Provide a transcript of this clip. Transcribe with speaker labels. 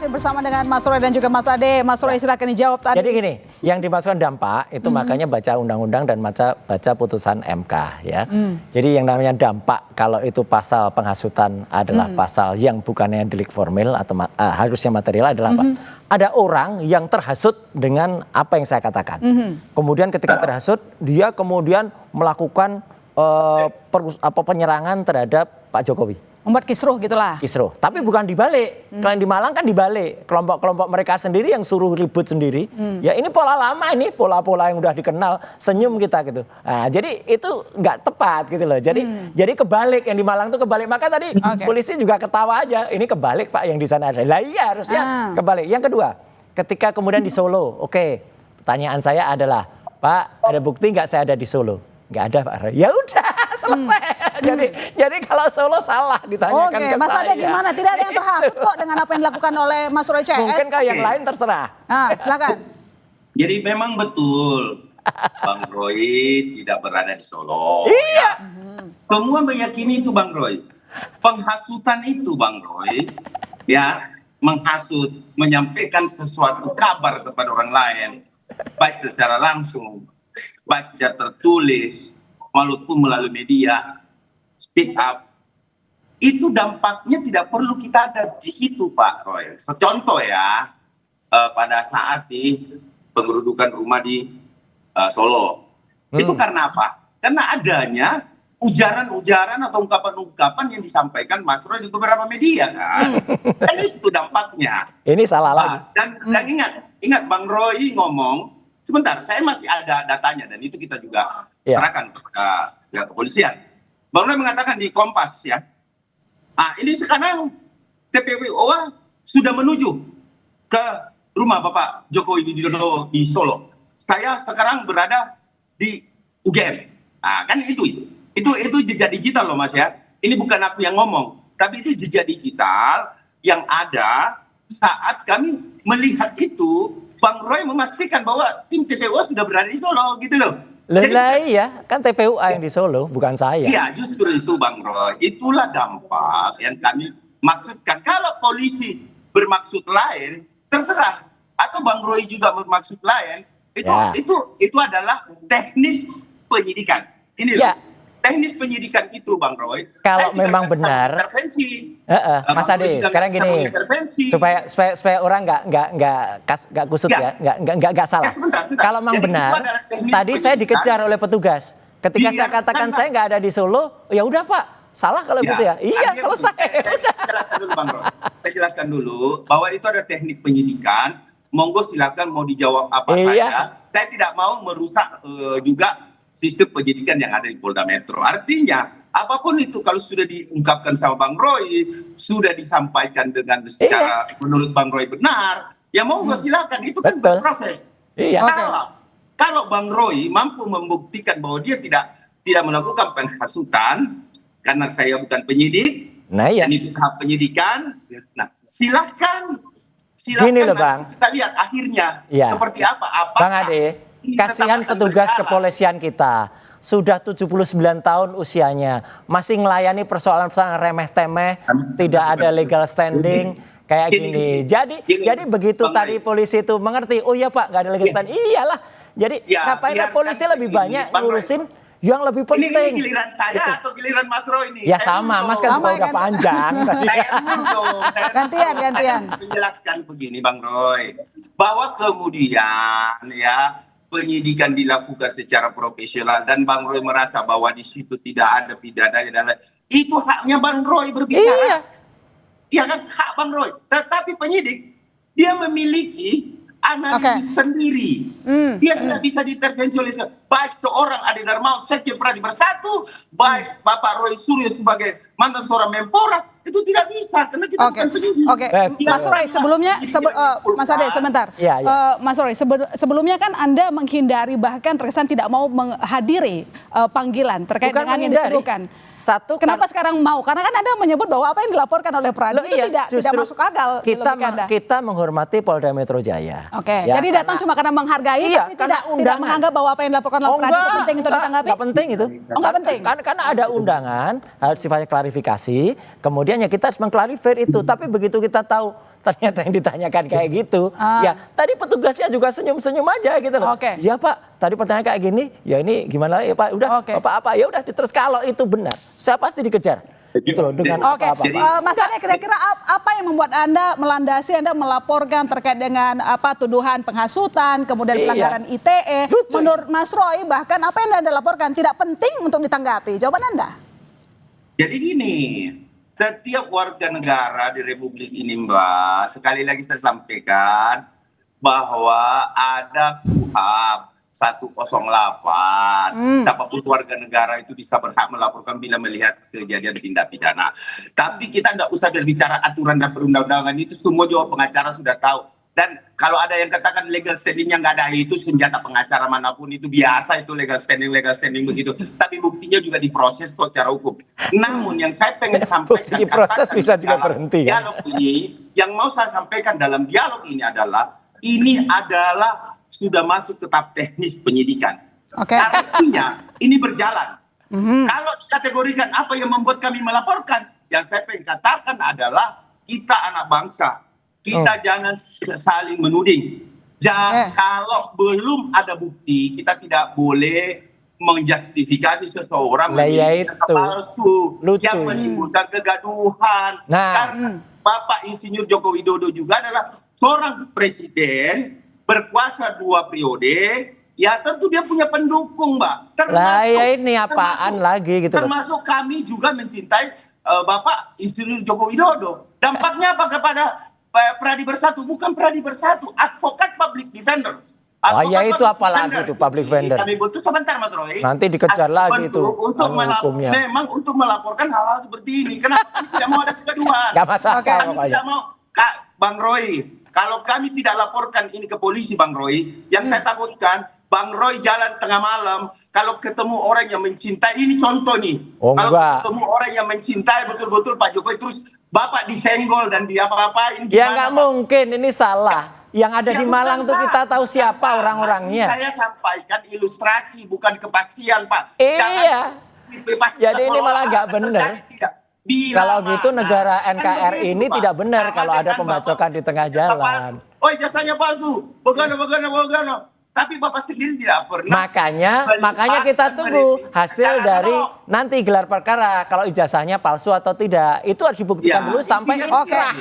Speaker 1: Bersama dengan Mas Roy dan juga Mas Ade. Mas Roy silakan dijawab tadi.
Speaker 2: Jadi gini, yang dimasukkan dampak itu makanya baca undang-undang dan baca putusan MK ya. Jadi yang namanya dampak kalau itu pasal penghasutan adalah pasal yang bukannya delik formil atau harusnya material adalah apa? Ada orang yang terhasut dengan apa yang saya katakan. Kemudian ketika terhasut dia kemudian melakukan penyerangan terhadap Pak Jokowi.
Speaker 1: Membuat kisruh gitulah.
Speaker 2: Kisruh, tapi bukan dibalik. Kalau di Malang kan dibalik. Kelompok-kelompok mereka sendiri yang suruh ribut sendiri. Ya ini pola lama ini, pola-pola yang udah dikenal, senyum kita gitu. Nah, jadi itu nggak tepat gitu loh. Jadi kebalik, yang di Malang tuh kebalik. Maka tadi polisi juga ketawa aja. Ini kebalik Pak yang di sana ada. Lah iya harusnya kebalik. Yang kedua, ketika kemudian di Solo, pertanyaan saya adalah, Pak ada bukti nggak saya ada di Solo? Nggak ada Pak. Ya udah selesai. Jadi kalau Solo salah ditanyakan ke
Speaker 1: Mas
Speaker 2: saya.
Speaker 1: Ade gimana? Tidak ada yang terhasut kok dengan apa yang dilakukan oleh Mas Roy CS.
Speaker 2: Mungkin kalau yang lain terserah.
Speaker 1: Silakan.
Speaker 3: Jadi memang betul Bang Roy tidak berada di Solo.
Speaker 2: Iya.
Speaker 3: Semua meyakini itu Bang Roy. Penghasutan itu Bang Roy, ya menghasut, menyampaikan sesuatu kabar kepada orang lain, baik secara langsung, baik secara tertulis, maupun melalui media, speak up, itu dampaknya tidak perlu kita ada di situ Pak Roy. Contoh ya, pada saat di pengerudukan rumah di Solo, itu karena apa? Karena adanya ujaran-ujaran atau ungkapan-ungkapan yang disampaikan Mas Roy di beberapa media kan. Dan itu dampaknya.
Speaker 2: Ini salah lagi.
Speaker 3: Dan ingat Bang Roy ngomong, sebentar, saya masih ada datanya dan itu kita juga serahkan kepada pihak kepolisian. Bang Roy mengatakan di Kompas ya, ini sekarang TPWO sudah menuju ke rumah Bapak Jokowi Widodo di Solo. Saya sekarang berada di UGM. Kan itu jejak digital loh Mas ya. Ini bukan aku yang ngomong, tapi itu jejak digital yang ada saat kami melihat itu. Bang Roy memastikan bahwa tim TPUA sudah berada di Solo gitu loh.
Speaker 2: Iya, kan TPUA yang di Solo, bukan saya.
Speaker 3: Iya, justru itu Bang Roy. Itulah dampak yang kami maksudkan. Kalau polisi bermaksud lain, terserah. Atau Bang Roy juga bermaksud lain, itu adalah teknis penyidikan. Ini loh. Teknis penyidikan itu Bang Roy.
Speaker 2: Kalau memang benar, Mas Ade, sekarang gini, supaya orang nggak kusut ya, nggak salah. Kalau memang benar, tadi saya dikejar oleh petugas. Ketika saya katakan saya nggak ada di Solo, ya udah Pak, salah kalau gitu ya. Iya, selesai.
Speaker 3: Saya jelaskan dulu Bang Roy. Saya jelaskan dulu bahwa itu ada teknik penyidikan. Monggo silakan mau dijawab apa saja. Saya tidak mau merusak juga sistem penyidikan yang ada di Polda Metro. Artinya apapun itu kalau sudah diungkapkan sama Bang Roy, sudah disampaikan dengan secara menurut Bang Roy benar, ya monggo silakan, itu kan berproses. Kalau Bang Roy mampu membuktikan bahwa dia tidak melakukan penghasutan karena saya bukan penyidik, dan itu tahap penyidikan, nah silahkan
Speaker 2: Gini loh Bang,
Speaker 3: kita lihat akhirnya seperti apa.
Speaker 2: Bang Ade, kasihan petugas kepolisian kita. Sudah 79 tahun usianya, masih melayani persoalan-persoalan remeh-temeh, tidak ada legal standing kayak gini. Jadi begitu tadi polisi itu mengerti, oh iya Pak, nggak ada legal standing. Iyalah. Jadi ngapain polisi lebih banyak ngurusin yang lebih penting.
Speaker 3: Ini giliran saya atau giliran Mas Roy ini?
Speaker 2: Ya sama, Mas kan juga udah panjang.
Speaker 1: Gantian.
Speaker 3: Menjelaskan begini Bang Roy, bahwa kemudian penyidikan dilakukan secara profesional dan Bang Roy merasa bahwa di situ tidak ada pidana dan lain, itu haknya Bang Roy berbicara. Iya kan, hak Bang Roy. Tetapi penyidik dia memiliki analisis sendiri. Dia tidak bisa diintervensi oleh baik seorang Ade Darmawan Sekjen Pradi Bersatu, baik Bapak Roy Suryo sebagai mantan seorang Menpora, itu tidak bisa karena kita bukan penyidik.
Speaker 1: Mas Roy sebelumnya, Mas Ade sebentar. Mas Roy sebelumnya kan Anda menghindari bahkan terkesan tidak mau menghadiri panggilan terkait dengan yang dituduhkan. Kenapa sekarang mau? Karena kan Anda menyebut bahwa apa yang dilaporkan oleh Pradi itu tidak masuk akal.
Speaker 2: Kita menghormati Polda Metro Jaya.
Speaker 1: Jadi datang cuma karena menghargai, tapi tidak menganggap bahwa apa yang dilaporkan laporan itu penting untuk ditanggapi?
Speaker 2: Nggak penting itu.
Speaker 1: Oh, nggak penting?
Speaker 2: Karena ada undangan, harus sifatnya klarifikasi, kemudian ya kita harus mengklarifikasi itu. Tapi begitu kita tahu ternyata yang ditanyakan kayak gitu, ya tadi petugasnya juga senyum-senyum aja gitu loh. Ya Pak, tadi pertanyaan kayak gini, ya ini gimana ya Pak, udah apa-apa, ya udah terus kalau itu benar, saya pasti dikejar. Gitu loh, dengan apa-apa.
Speaker 1: Mas Ade, kira-kira apa yang membuat Anda melandasi, Anda melaporkan terkait dengan tuduhan penghasutan, kemudian pelanggaran ITE. Menurut Mas Roy, bahkan apa yang Anda laporkan tidak penting untuk ditanggapi. Jawaban Anda?
Speaker 3: Jadi gini, setiap warga negara di Republik ini Mbak, sekali lagi saya sampaikan bahwa ada KUHP 108. Siapapun warga negara itu bisa berhak melaporkan bila melihat kejadian tindak pidana. Tapi kita tidak usah berbicara aturan dan perundang-undangan, itu semua juga pengacara sudah tahu. Dan kalau ada yang katakan legal standingnya nggak ada, itu senjata pengacara manapun itu biasa, itu legal standing begitu. Tapi buktinya juga diproses kok secara hukum. Namun yang saya pengen sampaikan,
Speaker 2: diproses bisa juga berhenti.
Speaker 3: Dialog ini, yang mau saya sampaikan dalam dialog ini adalah sudah masuk ke tahap teknis penyidikan. Artinya ini berjalan. Kalau dikategorikan apa yang membuat kami melaporkan, yang saya pengen katakan adalah kita anak bangsa, kita jangan saling menuding. Kalau belum ada bukti, kita tidak boleh menjustifikasi seseorang menjadi palsu yang menimbulkan kegaduhan. Karena Bapak Insinyur Joko Widodo juga adalah seorang presiden berkuasa 2 periode, ya tentu dia punya pendukung, Mbak. Termasuk kami juga mencintai Bapak Insinyur Joko Widodo. Dampaknya apa kepada Pradi Bersatu? Bukan Pradi Bersatu, advokat public defender.
Speaker 2: Itu apalagi itu public defender.
Speaker 3: Kami butuh sebentar Mas Roy.
Speaker 2: Nanti dikejar lagi itu.
Speaker 3: Memang untuk melaporkan hal-hal seperti ini. Kenapa kami tidak mau ada kegaduhan?
Speaker 2: Gak masalah.
Speaker 3: Kami tidak mau, Bang Roy. Kalau kami tidak laporkan ini ke polisi Bang Roy, yang saya takutkan Bang Roy jalan tengah malam, kalau ketemu orang yang mencintai, ini contoh nih, kalau ketemu orang yang mencintai betul-betul Pak Jokowi, terus Bapak disenggol dan apa-apain.
Speaker 2: Ya nggak mungkin, ini salah. Yang ada di Malang tuh kita tahu siapa orang-orangnya.
Speaker 3: Saya sampaikan ilustrasi, bukan kepastian Pak.
Speaker 2: Iya. Jadi ini malah nggak benar. Kalau gitu negara NKRI ini tidak benar kalau ada pembacokan di tengah jalan.
Speaker 3: Oh jasanya palsu, bagaimana. Tapi Bapak sendiri tidak pernah.
Speaker 2: Makanya kita tunggu hasil dari nanti gelar perkara. Kalau ijazahnya palsu atau tidak, itu harus dibuktikan dulu sampai inkrah.